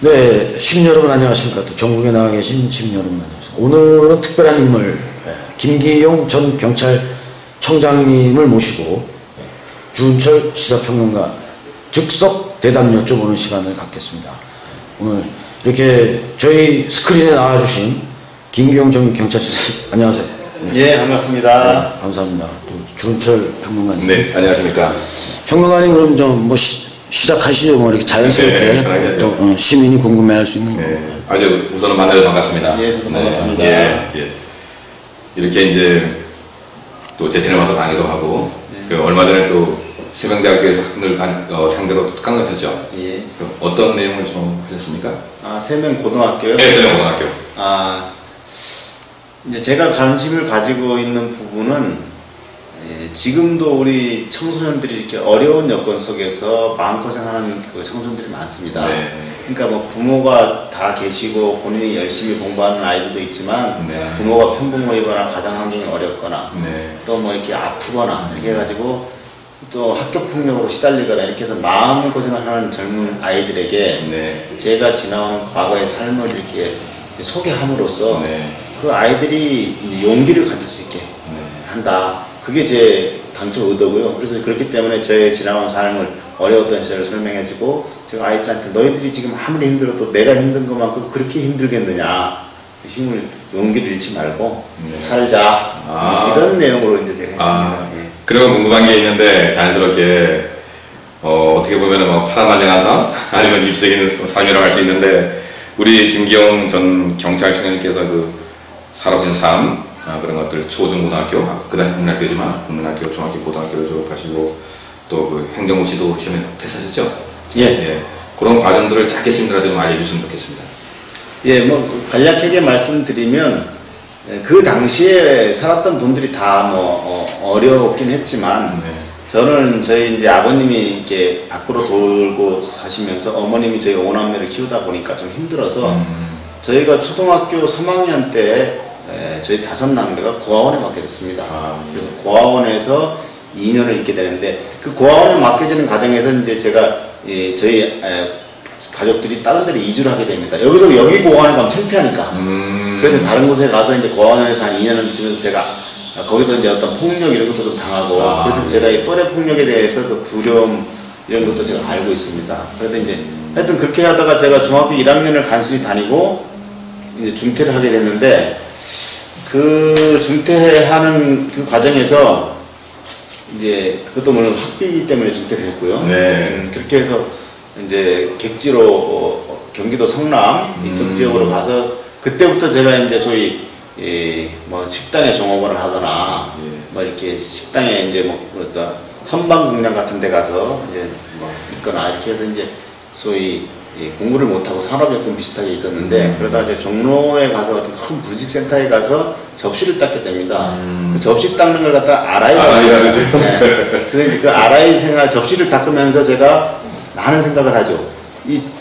네, 시민 여러분 안녕하십니까. 또 전국에 나와 계신 시민 여러분 안녕하십니까. 오늘은 특별한 인물 김기용 전 경찰청장님을 모시고 주은철 시사평론가 즉석 대담 여쭤보는 시간을 갖겠습니다. 오늘 이렇게 저희 스크린에 나와주신 김기용 전 경찰청장 안녕하세요. 네. 예, 반갑습니다. 네, 감사합니다. 또 주은철 평론가님. 네, 안녕하십니까. 평론가님 그럼 좀 뭐 시작하시죠. 뭐 이렇게 자연스럽게 네, 또 시민이 궁금해할 수 있는 거. 네, 아주 우선은 만나서 반갑습니다. 예, 저도 반갑습니다. 예. 이렇게 이제 또 제천에 와서 강의도 하고 그 얼마 전에 또 세명대학교에서 학생들 상대로 또 특강 가셨죠. 예. 어떤 내용을 좀 하셨습니까? 아, 세명 고등학교요? 네, 세명고등학교. 아, 이제 제가 관심을 가지고 있는 부분은 지금도 우리 청소년들이 이렇게 어려운 여건 속에서 마음고생하는 그 청소년들이 많습니다. 네. 그러니까 뭐 부모가 다 계시고 본인이 열심히 공부하는 아이들도 있지만 네. 부모가 편부모이거나 가정 환경이 어렵거나 네. 또 뭐 이렇게 아프거나 이렇게 해가지고 또 학교폭력으로 시달리거나 이렇게 해서 마음고생을 하는 젊은 아이들에게 네. 제가 지나온 과거의 삶을 이렇게 소개함으로써 네. 그 아이들이 이제 용기를 가질 수 있게 한다. 그게 제 당초 의도고요. 그래서 그렇기 때문에 저의 지나온 삶을 어려웠던 시절을 설명해주고 제가 아이들한테 너희들이 지금 아무리 힘들어도 내가 힘든 것만큼 그렇게 힘들겠느냐. 힘을 용기를 잃지 말고 살자. 이런 내용으로 이제 제가 했습니다. 예. 그러면 궁금한 게 있는데 자연스럽게 어떻게 보면은 뭐 파란만장한 삶 아니면 잎새기 있는 삶이라고 할 수 있는데 우리 김기용 전 경찰청장님께서 그 살아오신 삶 그런 것들 초중고등학교 그 당시 국민학교지만 국민학교 중학교 고등학교를 졸업하시고 또 그 행정고시도 시험에 패스하셨죠? 예. 그런 과정들을 짧게 시민들한테 좀 알려주시면 좋겠습니다. 예, 뭐 간략하게 말씀드리면 그 당시에 살았던 분들이 다 뭐 어렵긴 했지만 저는 저희 이제 아버님이 이렇게 밖으로 돌고 사시면서 어머님이 저희 5남매를 키우다 보니까 좀 힘들어서 저희가 초등학교 3학년 때 저희 5남매가 고아원에 맡겨졌습니다. 그래서 고아원에서 2년을 있게 되는데 그 고아원에 맡겨지는 과정에서 이제 제가 저희 가족들이 다른 데로 이주를 하게 됩니다. 여기서 여기 고아원에 가면 창피하니까. 그래서 다른 곳에 가서 이제 고아원에서 한 2년을 있으면서 제가 거기서 이제 어떤 폭력 이런 것도 좀 당하고 그래서 제가 이 또래 폭력에 대해서 그 두려움 이런 것도 제가 알고 있습니다. 그래도 이제 하여튼 그렇게 하다가 제가 중학교 1학년을 간신히 다니고 이제 중퇴를 하게 됐는데 그 중퇴하는 그 과정에서 이제 그것도 물론 학비 때문에 중퇴를 했고요. 그렇게 해서 이제 객지로 경기도 성남 이쪽 지역으로 가서 그때부터 제가 이제 소위 뭐 식당에 종업원을 하거나 뭐 이렇게 식당에 이제 뭐 어떤 선방 공장 같은 데 가서 이제 뭐 있거나 이렇게 해서 이제 소위 공부를 못하고 산업여건 비슷하게 있었는데 그러다 이제 종로에 가서 어떤 큰 부직센터에 가서 접시를 닦게 됩니다. 그 접시 닦는 걸 갖다 아라이라고 하죠. 그래서 이제 그 아라이 생활 접시를 닦으면서 제가 많은 생각을 하죠.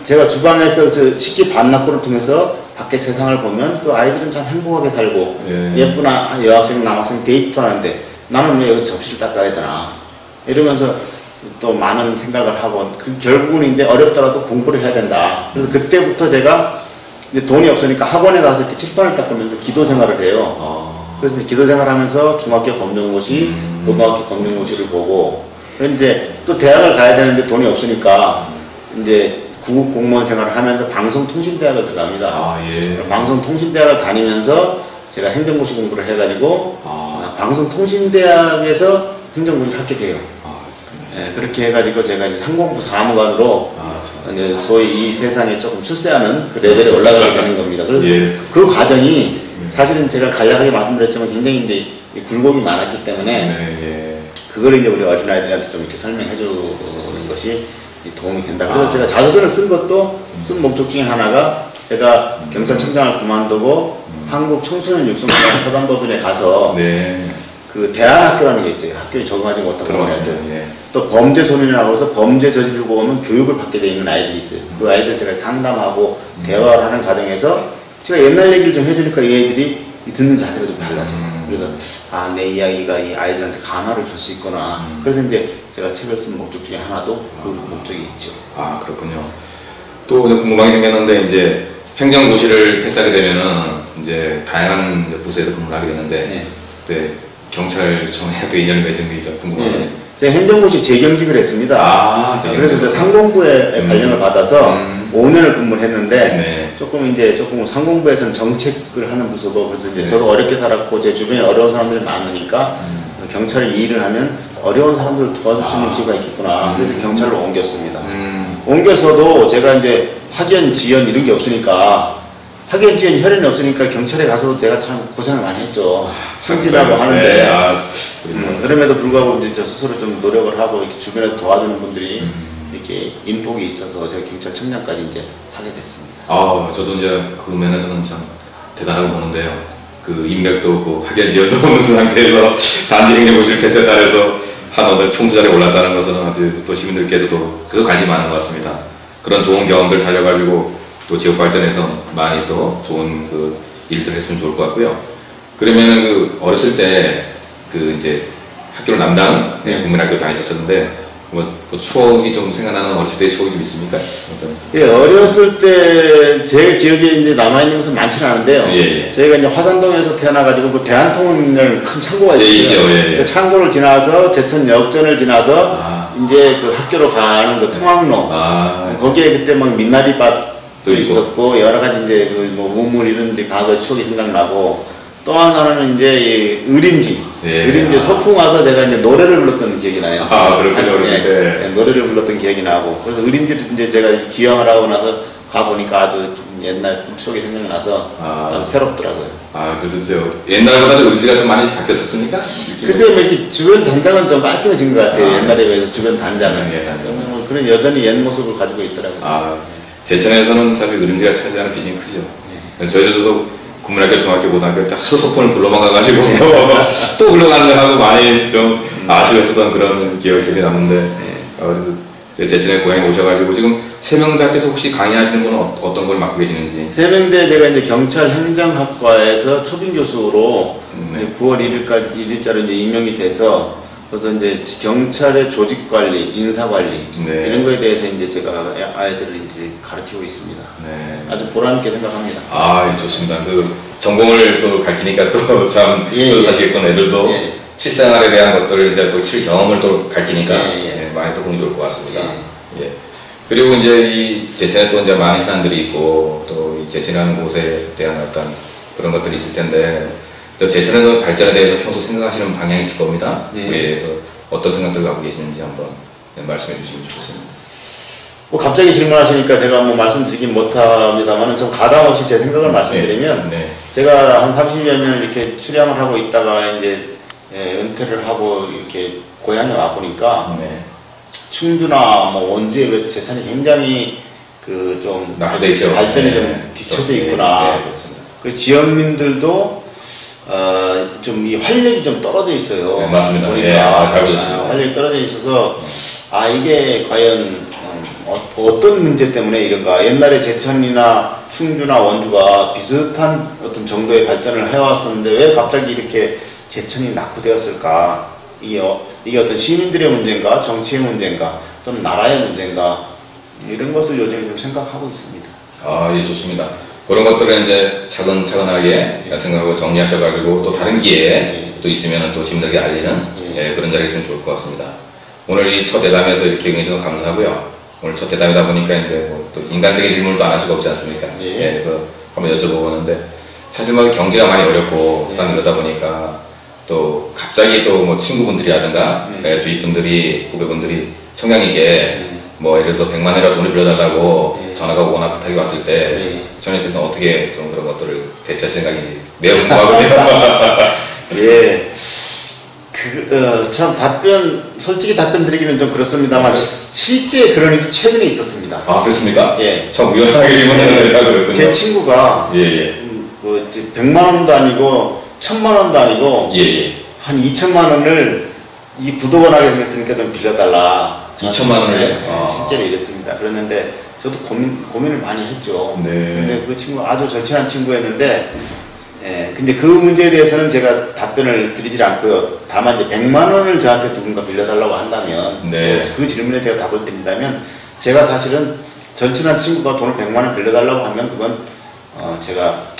제가 주방에서 저 식기 반납고를 통해서 밖에 세상을 보면 그 아이들은 참 행복하게 살고 예쁜 여학생 남학생 데이트도 하는데 나는 왜 여기서 접시를 닦아야 되나 이러면서 또 많은 생각을 하고 결국은 이제 어렵더라도 공부를 해야 된다. 그래서 그때부터 제가 이제 돈이 없으니까 학원에 가서 이렇게 칠판을 닦으면서 기도 생활을 해요. 그래서 기도 생활하면서 중학교 검정고시, 고등학교 검정고시를 보고 이제 또 대학을 가야 되는데 돈이 없으니까 이제 구급 공무원 생활을 하면서 방송통신대학을 들어갑니다. 방송통신대학을 다니면서 제가 행정고시 공부를 해가지고 방송통신대학에서 행정고시를 하게 돼요. 그렇게 해가지고 제가 이제 상공부 사무관으로 이제 소위 이 세상에 조금 출세하는 그 레벨에 올라가게 되는 겁니다. 그래서 그 과정이 사실은 제가 간략하게 말씀드렸지만 굉장히 이제 굴곡이 많았기 때문에 그거를 이제 우리 어린아이들한테 좀 이렇게 설명해 주는 것이 도움이 된다. 그래서 제가 자서전을 쓴 것도 쓴 목적 중에 하나가 제가 경찰청장을 그만두고 한국 청소년 육성관 사단법인에 가서 그 대안학교라는 게 있어요. 학교에 적응하지 못하고 또 범죄 소년이라고 해서 범죄 저지르고 오면 교육을 받게 돼 있는 아이들이 있어요. 그 아이들 제가 상담하고 대화를 하는 과정에서 제가 옛날 얘기를 좀 해주니까 이 애들이 듣는 자세가 좀 달라져요. 그래서 내 이야기가 이 아이들한테 감화를 줄 수 있구나. 그래서 이제 제가 책을 쓴 목적 중에 하나도 그 목적이 있죠. 그렇군요. 또 이제 궁금한 게 생겼는데 이제 행정고시를 패스하게 되면은 이제 다양한 이제 부서에서 근무를 하게 되는데 네. 그때 경찰청에 또 인연이 맺은 게 좀 궁금하네요. 네. 제가 행정고시 재경직을 했습니다. 아, 재경직. 그래서 상공부에 발령을 받아서 5년을 근무를 했는데 네. 조금 상공부에서는 정책을 하는 부서고 그래서 이제 저도 어렵게 살았고 제 주변에 어려운 사람들이 많으니까 경찰이 이 일을 하면 어려운 사람들을 도와줄 수 있는 기회가 있겠구나. 그래서 경찰로 옮겼습니다. 옮겨서도 제가 이제 학연, 지연 이런 게 없으니까 학연, 지연, 혈연이 없으니까 경찰에 가서도 제가 참 고생을 많이 했죠. 승진하고 하는데 네, 그럼에도 불구하고 이제 저 스스로 좀 노력을 하고 이렇게 주변에서 도와주는 분들이 이렇게 인복이 있어서 제가 경찰청장까지 이제 하게 됐습니다. 저도 이제 그 면에서는 참 대단하고 보는데요. 그 인맥도 없고 학연 지연도 없는 상태에서 단지 행정고시를 패스했다 해서 한 어떤 총수자리에 올랐다는 것은 아주 또 시민들께서도 계속 관심이 많은 것 같습니다. 그런 좋은 경험들 살려가지고 또 지역 발전에서 많이 또 좋은 그 일들을 했으면 좋을 것 같고요. 그러면은 그 어렸을 때 그 이제 학교를 남당 국민학교 다니셨었는데 뭐 추억이 좀 생각나는 어렸을 때의 추억이 좀 있습니까? 예, 어렸을 때 제 기억에 이제 남아있는 것은 많지는 않은데요. 예. 저희가 이제 화산동에서 태어나가지고 그 대한통운이라는 큰 창고가 있어요. 있죠. 예. 그 창고를 지나서 제천역전을 지나서 이제 그 학교로 가는 그 통학로. 거기에 그때 막 민나리밭도 있었고 여러 가지 이제 그 뭐 우물 이런 데 과거 추억이 생각나고 또 하나는 이제 이 의림지. 의림지 소풍 와서 제가 이제 노래를 불렀던 기억이 나요. 그렇군요. 어렸을 때. 노래를 불렀던 기억이 나고 그래서 의림지를 이제 제가 귀향을 하고 나서 가보니까 아주 옛날 추억이 생각나서 아주 새롭더라고요. 그래서 옛날보다도 의림지가 좀 많이 바뀌었었습니까? 글쎄요, 뭐 이렇게 주변 단장은 좀 깔끔해진 것 같아요. 옛날에 비해서 주변 단장은. 단장은. 뭐 그런 여전히 옛 모습을 가지고 있더라고요. 제천에서는 참 의림지가 차지하는 비중이 크죠. 저희들도 국민학교, 중학교, 고등학교 때 하도 소폰을 불러만 가가지고 또 불러가는데 하고 많이 좀 아쉬웠었던 그런 기억들이 남는데 그래서 제천에 고향에 오셔가지고 지금 세명대학교에서 혹시 강의하시는 분은 어떤 걸 맡고 계시는지? 세명대 제가 이제 경찰 행정학과에서 초빙 교수로 이제 9월 1일자로 이제 임명이 돼서 그래서 이제 경찰의 조직 관리, 인사 관리 이런 거에 대해서 이제 제가 아이들을 이제 가르치고 있습니다. 아주 보람있게 생각합니다. 좋습니다. 그 전공을 또 가르치니까 또 참 뿌듯하시겠군. 애들도 실생활에 대한 것들을 이제 또 실경험을 또 가르치니까 많이 또 공이 좋을 것 같습니다. 그리고 이제 이 제천에 또 이제 많은 희난들이 있고 또 제천이라는 곳에 대한 어떤 그런 것들이 있을 텐데. 제천의 발전에 대해서 평소 생각하시는 방향이 있을 겁니다. 그에 대해서 어떤 생각들을 갖고 계시는지 한번 말씀해 주시면 좋겠습니다. 뭐 갑자기 질문하시니까 제가 뭐 말씀드리긴 못합니다만 좀 가감 없이 제 생각을 말씀드리면 제가 한 30여 년 이렇게 출양을 하고 있다가 이제 은퇴를 하고 이렇게 고향에 와 보니까 충주나 뭐 원주에 비해서 제천이 굉장히 그 좀 발전이 좀 뒤쳐져 있구나. 그리고 지역민들도 좀 이 활력이 좀 떨어져 있어요. 맞습니다. 잘 보셨습니다. 활력이 떨어져 있어서 이게 과연 어떤 문제 때문에 이런가. 옛날에 제천이나 충주나 원주가 비슷한 어떤 정도의 발전을 해왔었는데 왜 갑자기 이렇게 제천이 낙후되었을까. 이게 어떤 시민들의 문제인가, 정치의 문제인가, 또는 나라의 문제인가, 이런 것을 요즘 좀 생각하고 있습니다. 좋습니다. 그런 것들을 이제 차근차근하게 생각하고 정리하셔가지고 또 다른 기회에 또 있으면 또 시민들에게 알리는 그런 자리가 있으면 좋을 것 같습니다. 오늘 이 첫 대담에서 이렇게 응해주셔서 감사하고요. 오늘 첫 대담이다 보니까 이제 뭐 또 인간적인 질문도 안 할 수가 없지 않습니까? 그래서 한번 여쭤보는데 사실 뭐 경제가 많이 어렵고 사람 이러다 보니까 또 갑자기 또 뭐 친구분들이라든가 주위 분들이 후배분들이 청장님께 뭐 예를 들어서 100만 원이라도 돈을 빌려달라고 전화가 오거나 부탁이 왔을 때 청장님께서는 어떻게 좀 그런 것들을 대처하실 생각인지 매우 궁금하거든요. 참 솔직히 답변 드리기는 좀 그렇습니다만 실제 그런 일이 최근에 있었습니다. 그렇습니까? 참 우연하게 질문했는데 제 친구가 100만 원도 아니고 1000만 원도 아니고 한 2천만 원을 이 부도건하게 생겼으니까 좀 빌려달라. 2천만 원을 실제로 이랬습니다. 그랬는데 저도 고민을 많이 했죠. 근데 그 친구가 아주 절친한 친구였는데 근데 그 문제에 대해서는 제가 답변을 드리질 않고요. 다만 이제 100만 원을 저한테 누군가 빌려달라고 한다면 그 질문에 제가 답을 드린다면 제가 사실은 절친한 친구가 돈을 100만 원 빌려달라고 하면 그건 제가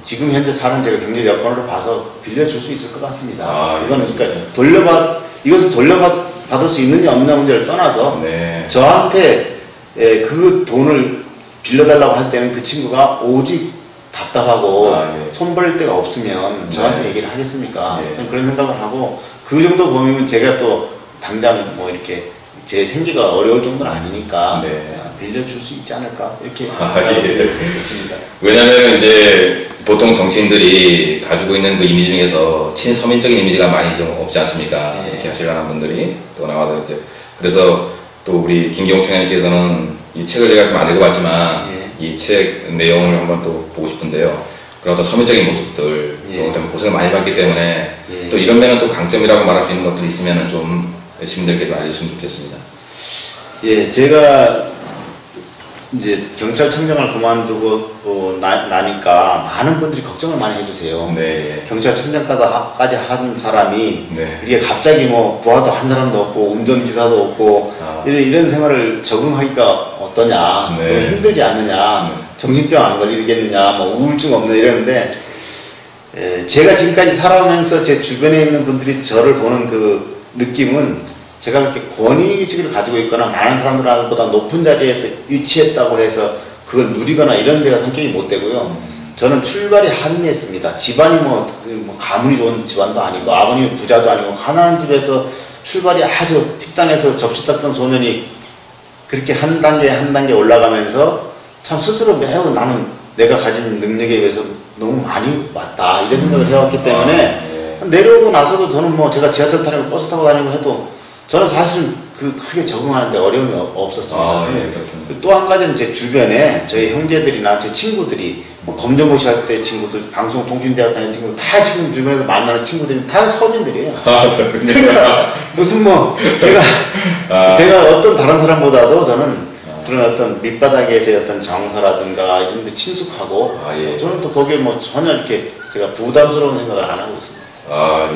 지금 현재 사는 제가 경제 여건으로 봐서 빌려줄 수 있을 것 같습니다. 이거는 그러니까 이것을 돌려받을 수 있느냐 없느냐 문제를 떠나서 네. 저한테 그 돈을 빌려달라고 할 때는 그 친구가 오직 답답하고 네. 손 벌릴 데가 없으면 저한테 네. 얘기를 하겠습니까? 네. 그런 생각을 하고 그 정도 범위면 제가 또 당장 뭐 이렇게 제 생계가 어려울 정도는 아니니까 네. 빌려줄 수 있지 않을까 이렇게 예. 있습니다. 왜냐면 이제 보통 정치인들이 가지고 있는 그 이미지 중에서 친서민적인 이미지가 많이 좀 없지 않습니까? 네. 이렇게 하시려는 분들이 또 나와서 이제 그래서 또 우리 김기용 총장님께서는 이 책을 제가 좀 안 읽어봤지만 네. 이 책 내용을 한번 또 보고 싶은데요. 그런 어떤 서민적인 모습들 예. 또 그다음에 고생을 많이 받기 때문에 예. 또 이런 면은 또 강점이라고 말할 수 있는 것들이 있으면 좀 시민들께 좀 알려주시면 좋겠습니다. 예, 제가 이제 경찰청장을 그만두고 나니까 많은 분들이 걱정을 많이 해주세요. 네. 경찰청장까지 한 사람이 네. 이게 갑자기 뭐 부하도 한 사람도 없고 운전기사도 없고 이런 생활을 적응하기가 어떠냐, 네. 너무 힘들지 않느냐, 정신병 안 걸리겠느냐, 뭐 우울증 없느냐 이러는데 제가 지금까지 살아오면서 제 주변에 있는 분들이 저를 보는 그 느낌은 제가 그렇게 권위의식을 가지고 있거나 많은 사람들보다 높은 자리에서 위치했다고 해서 그걸 누리거나 이런 데가 성격이 못 되고요. 저는 출발이 한미했습니다. 집안이 뭐 가문이 좋은 집안도 아니고 아버님이 부자도 아니고 가난한 집에서 출발이 아주 식당에서 접시 닦던 소년이 그렇게 한 단계 올라가면서 참 스스로 매우 나는 내가 가진 능력에 비해서 너무 많이 왔다 이런 생각을 해왔기 때문에 내려오고 나서도 저는 뭐 제가 지하철 타고 버스 타고 다니고 해도 저는 사실은 그 크게 적응하는데 어려움이 없었습니다. 또 한 가지는 제 주변에 저희 형제들이나 제 친구들이 뭐 검정고시 할 때 친구들, 방송통신대학 다니는 친구들 다 지금 주변에서 만나는 친구들이 다 서민들이에요. 그러니까 무슨 뭐 제가 어떤 다른 사람보다도 저는 그런 어떤 밑바닥에서의 어떤 정서라든가 이런 데 친숙하고 예. 저는 또 거기에 뭐 전혀 이렇게 제가 부담스러운 생각을 안 하고 있습니다.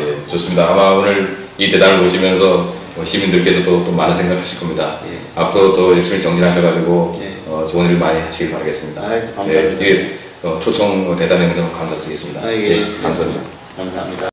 예, 좋습니다. 아마 오늘 이 대단을 보시면서 시민들께서도 또 많은 생각을 하실 겁니다. 예. 앞으로 또 열심히 정진하셔가지고 예. 좋은 일 많이 하시길 바라겠습니다. 감사합니다. 예, 초청 대단히 감사드리겠습니다. 예, 감사합니다. 감사합니다.